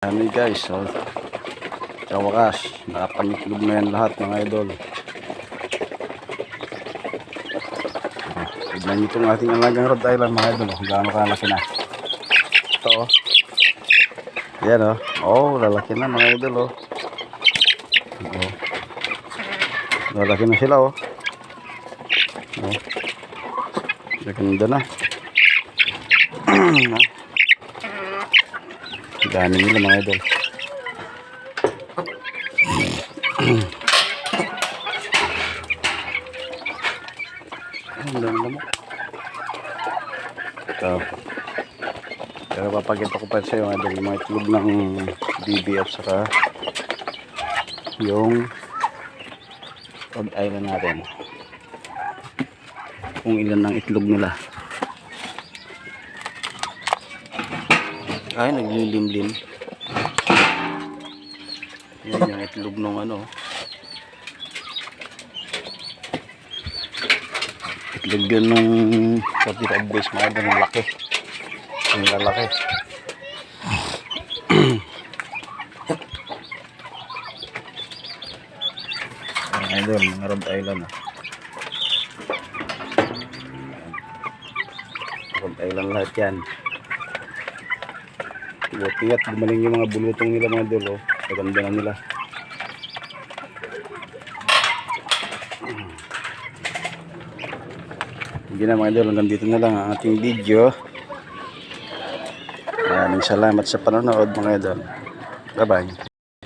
Ano guys, so sa wakas nakapamitlog na yan lahat mga idol. Tignan nyo itong ating alagang Rhode Island mga idol, kung gaano kalaki na ito. Yan lalaki na mga idol. Lalaki na sila ganda na. Dami nila mga idol. Ang dami lamok. Ito. Pero papakita ko pa sa iyo mga idol, yung mga itlog ng BBF saka yung Rhode Island natin. Kung ilan ang itlog nila. Ay, naglilimlim. Yan yung itlog nung itlog yun nung 45 days mga idol, yung laki. Yung lalaki. Mga idol, mga Rhode Island Rhode Island lahat yan. Buti at gumaling yung mga bulutong nila mga idol. Maganda na nila. Hindi na mga idol, hanggang dito na lang ang ating video. Maraming salamat sa panonood mga idol. Bye bye.